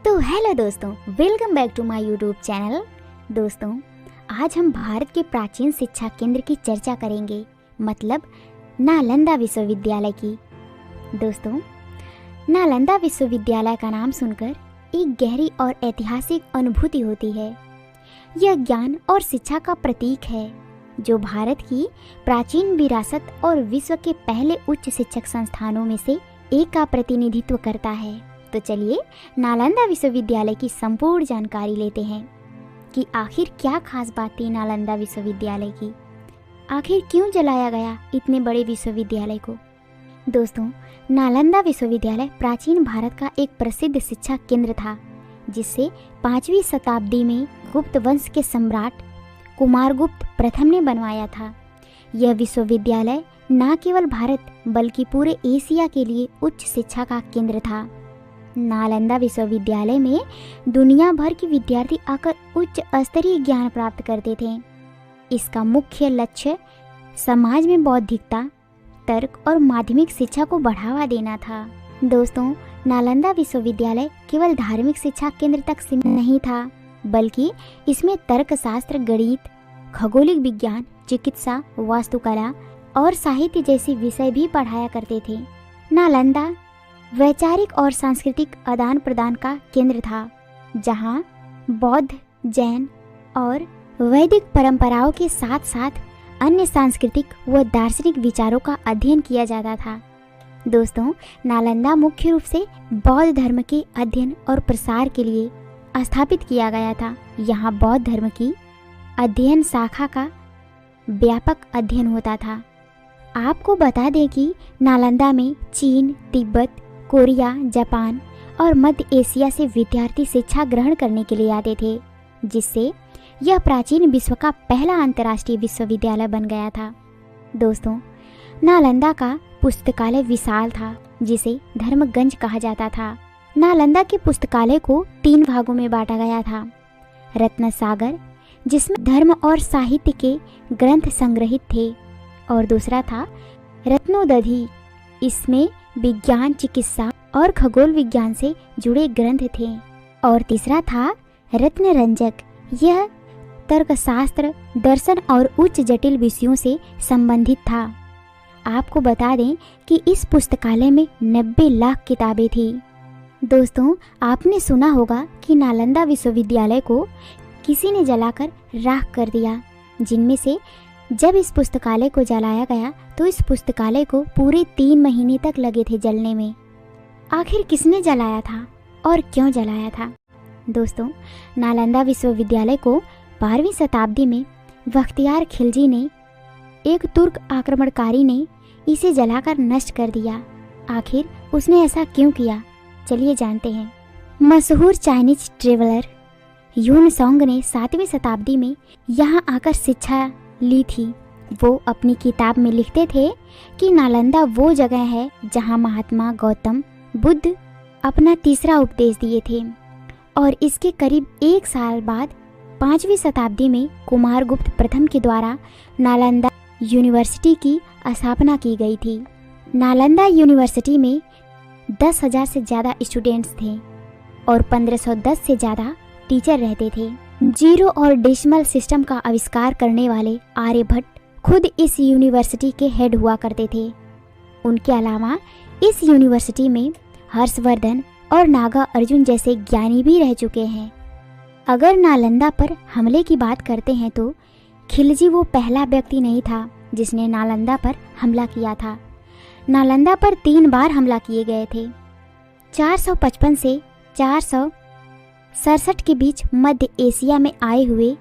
तो हेलो दोस्तों, welcome back to my YouTube channel. दोस्तों, आज हम भारत के प्राचीन शिक्षा केंद्र की चर्चा करेंगे, मतलब नालंदा विश्वविद्यालय की। दोस्तों, नालंदा विश्वविद्यालय का नाम सुनकर एक गहरी और ऐतिहासिक अनुभूति होती है। यह ज्ञान और शिक्षा का प्रतीक है जो भारत की प्राचीन विरासत और विश्व के पहले उच्च शिक्षक संस्थानों में से एक का प्रतिनिधित्व करता है। तो चलिए नालंदा विश्वविद्यालय की संपूर्ण जानकारी लेते हैं कि आखिर क्या खास बात थी नालंदा विश्वविद्यालय की, आखिर क्यों जलाया गया इतने बड़े विश्वविद्यालय को। दोस्तों, नालंदा विश्वविद्यालय प्राचीन भारत का एक प्रसिद्ध शिक्षा केंद्र था जिसे 5वीं शताब्दी में गुप्त वंश के सम्राट कुमारगुप्त प्रथम ने बनवाया था। यह विश्वविद्यालय न केवल भारत बल्कि पूरे एशिया के लिए उच्च शिक्षा का केंद्र था। नालंदा विश्वविद्यालय में दुनिया भर के विद्यार्थी आकर उच्च स्तरीय ज्ञान प्राप्त करते थे। इसका मुख्य लक्ष्य समाज में बौद्धिकता, तर्क और माध्यमिक शिक्षा को बढ़ावा देना था। दोस्तों, नालंदा विश्वविद्यालय केवल धार्मिक शिक्षा केंद्र तक सीमित नहीं था, बल्कि इसमें तर्कशास्त्र, गणित, खगोलिक विज्ञान, चिकित्सा, वास्तुकला और साहित्य जैसे विषय भी पढ़ाया करते थे। नालंदा वैचारिक और सांस्कृतिक आदान प्रदान का केंद्र था, जहां बौद्ध, जैन और वैदिक परंपराओं के साथ साथ अन्य सांस्कृतिक व दार्शनिक विचारों का अध्ययन किया जाता था। दोस्तों, नालंदा मुख्य रूप से बौद्ध धर्म के अध्ययन और प्रसार के लिए स्थापित किया गया था। यहाँ बौद्ध धर्म की अध्ययन शाखा का व्यापक अध्ययन होता था। आपको बता दें कि नालंदा में चीन, तिब्बत, कोरिया, जापान और मध्य एशिया से विद्यार्थी शिक्षा ग्रहण करने के लिए आते थे, जिससे यह प्राचीन विश्व का पहला अंतर्राष्ट्रीय विश्वविद्यालय बन गया था। दोस्तों, नालंदा का पुस्तकालय विशाल था, जिसे धर्मगंज कहा जाता था। नालंदा के पुस्तकालय को 3 भागों में बांटा गया था। रत्न सागर, जिसमें धर्म और साहित्य के ग्रंथ संग्रहित थे, और दूसरा था रत्नोदधि, इसमें विज्ञान, चिकित्सा और खगोल विज्ञान से जुड़े ग्रंथ थे, और तीसरा था रत्नरंजक, यह तर्कशास्त्र, दर्शन और उच्च जटिल विषयों से संबंधित था। आपको बता दें कि इस पुस्तकालय में 90 लाख किताबें थी। दोस्तों, आपने सुना होगा कि नालंदा विश्वविद्यालय को किसी ने जलाकर राख कर दिया, जिनमें से जब इस पुस्तकालय को जलाया गया तो इस पुस्तकालय को पूरे 3 महीने तक लगे थे जलने में। आखिर किसने जलाया था और क्यों जलाया था? दोस्तों, नालंदा विश्वविद्यालय को 12वीं शताब्दी में बख्तियार खिलजी ने, एक तुर्क आक्रमणकारी ने इसे जलाकर नष्ट कर दिया। आखिर उसने ऐसा क्यों किया, चलिए जानते हैं। मशहूर चाइनीज ट्रेवलर यून सोंग ने 7वीं शताब्दी में यहाँ आकर शिक्षा ली थी। वो अपनी किताब में लिखते थे कि नालंदा वो जगह है जहाँ महात्मा गौतम बुद्ध अपना तीसरा उपदेश दिए थे, और इसके करीब 1 साल बाद 5वीं शताब्दी में कुमारगुप्त प्रथम के द्वारा नालंदा यूनिवर्सिटी की स्थापना की गई थी। नालंदा यूनिवर्सिटी में 10,000 से ज़्यादा स्टूडेंट्स थे और 1510 से ज़्यादा टीचर रहते थे। जीरो और डेसिमल सिस्टम का आविष्कार करने वाले आर्यभट्ट खुद इस यूनिवर्सिटी के हेड हुआ करते थे। उनके अलावा इस यूनिवर्सिटी में हर्षवर्धन और नागा अर्जुन जैसे ज्ञानी भी रह चुके हैं। अगर नालंदा पर हमले की बात करते हैं तो खिलजी वो पहला व्यक्ति नहीं था जिसने नालंदा पर हमला किया था। नालंदा पर 3 बार हमला किए गए थे। 455 से 467 के बीच मध्य एशिया में आए हुए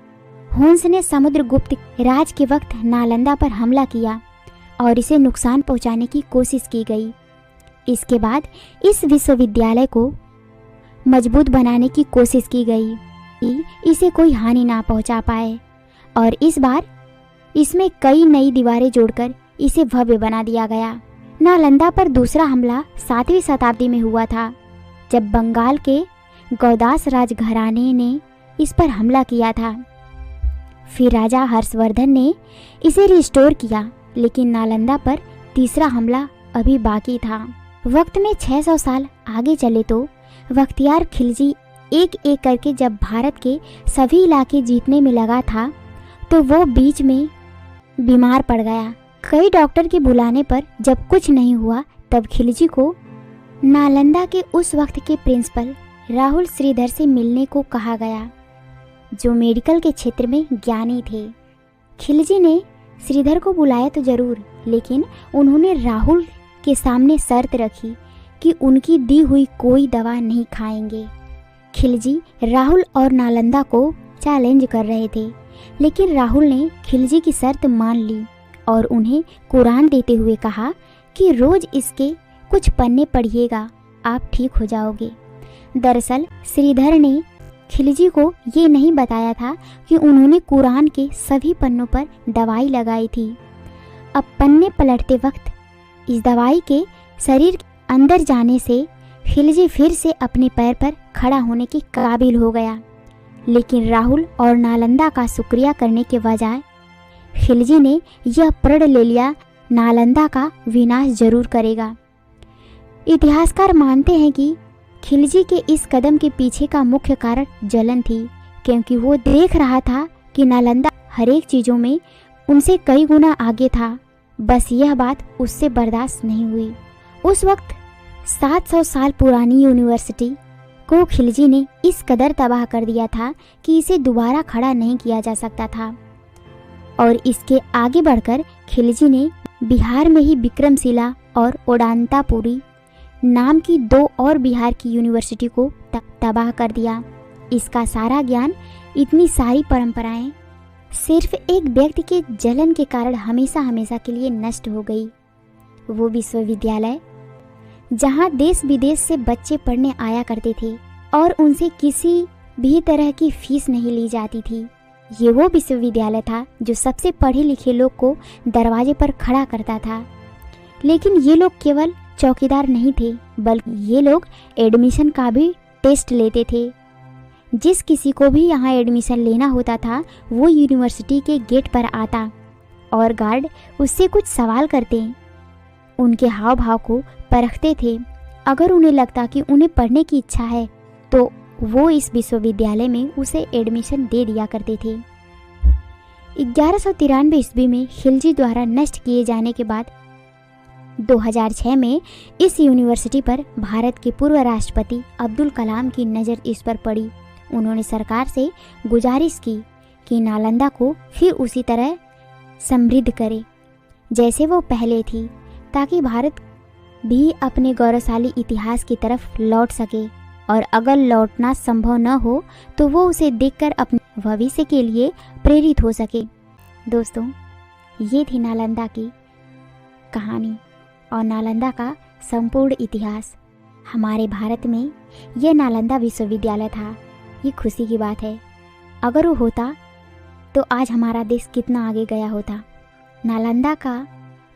हुन्स ने समुद्रगुप्त राज के वक्त नालंदा पर हमला किया और इसे नुकसान पहुंचाने की कोशिश की गई। इसके बाद इस विश्वविद्यालय को मजबूत बनाने की कोशिश की गई कि इसे कोई हानि ना पहुंचा पाए, और इस बार इसमें कई नई दीवारें जोड़कर इसे भव्य बना दिया गया। नालंदा पर दूसरा हमला 7वीं शताब्दी में हुआ था, जब बंगाल के गौदास राजघराने ने इस पर हमला किया था। फिर राजा हर्षवर्धन ने इसे रिस्टोर किया, लेकिन नालंदा पर तीसरा हमला अभी बाकी था। वक्त में 600 साल आगे चले तो बख्तियार खिलजी एक एक करके जब भारत के सभी इलाके जीतने में लगा था तो वो बीच में बीमार पड़ गया। कई डॉक्टर के बुलाने पर जब कुछ नहीं हुआ तब खिलजी को नालंदा के उस वक्त के प्रिंसिपल राहुल श्रीधर से मिलने को कहा गया, जो मेडिकल के क्षेत्र में ज्ञानी थे। खिलजी ने श्रीधर को बुलाया तो जरूर, लेकिन उन्होंने राहुल के सामने शर्त रखी कि उनकी दी हुई कोई दवा नहीं खाएंगे। खिलजी राहुल और नालंदा को चैलेंज कर रहे थे, लेकिन राहुल ने खिलजी की शर्त मान ली और उन्हें कुरान देते हुए कहा कि रोज इसके कुछ पन्ने पढ़िएगा, आप ठीक हो जाओगे। दरअसल श्रीधर ने खिलजी को ये नहीं बताया था कि उन्होंने कुरान के सभी पन्नों पर दवाई लगाई थी। अब पन्ने पलटते वक्त इस दवाई के शरीर के अंदर जाने से खिलजी फिर से अपने पैर पर खड़ा होने के काबिल हो गया। लेकिन राहुल और नालंदा का शुक्रिया करने के बजाय खिलजी ने यह प्रण ले लिया, नालंदा का विनाश जरूर करेगा। इतिहासकार मानते हैं कि खिलजी के इस कदम के पीछे का मुख्य कारण जलन थी, क्योंकि वो देख रहा था कि नालंदा हर एक चीज़ों में उनसे कई गुना आगे था। बस यह बात उससे बर्दाश्त नहीं हुई। उस वक्त 700 साल पुरानी यूनिवर्सिटी को खिलजी ने इस कदर तबाह कर दिया था कि इसे दोबारा खड़ा नहीं किया जा सकता था। और इसके आगे बढ़कर खिलजी ने बिहार में ही विक्रमशिला और ओडांतापुरी नाम की 2 और बिहार की यूनिवर्सिटी को तबाह कर दिया। इसका सारा ज्ञान, इतनी सारी परंपराएं सिर्फ एक व्यक्ति के जलन के कारण हमेशा हमेशा के लिए नष्ट हो गई। वो विश्वविद्यालय जहां देश विदेश से बच्चे पढ़ने आया करते थे और उनसे किसी भी तरह की फीस नहीं ली जाती थी। ये वो विश्वविद्यालय था जो सबसे पढ़े लिखे लोग को दरवाजे पर खड़ा करता था। लेकिन ये लोग केवल चौकीदार नहीं थे, बल्कि ये लोग एडमिशन का भी टेस्ट लेते थे। जिस किसी को भी यहाँ एडमिशन लेना होता था वो यूनिवर्सिटी के गेट पर आता और गार्ड उससे कुछ सवाल करते, उनके हाव भाव को परखते थे। अगर उन्हें लगता कि उन्हें पढ़ने की इच्छा है तो वो इस विश्वविद्यालय में उसे एडमिशन दे दिया करते थे। 1193 ईस्वी में खिलजी द्वारा नष्ट किए जाने के बाद 2006 में इस यूनिवर्सिटी पर भारत के पूर्व राष्ट्रपति अब्दुल कलाम की नज़र इस पर पड़ी। उन्होंने सरकार से गुजारिश की कि नालंदा को फिर उसी तरह समृद्ध करे जैसे वो पहले थी, ताकि भारत भी अपने गौरवशाली इतिहास की तरफ लौट सके, और अगर लौटना संभव न हो तो वो उसे देखकर अपने भविष्य के लिए प्रेरित हो सके। दोस्तों, ये थी नालंदा की कहानी और नालंदा का संपूर्ण इतिहास। हमारे भारत में यह नालंदा विश्वविद्यालय था। ये खुशी की बात है। अगर वो होता तो आज हमारा देश कितना आगे गया होता। नालंदा का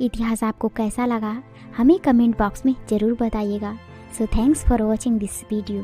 इतिहास आपको कैसा लगा हमें कमेंट बॉक्स में ज़रूर बताइएगा। So thanks for watching this video.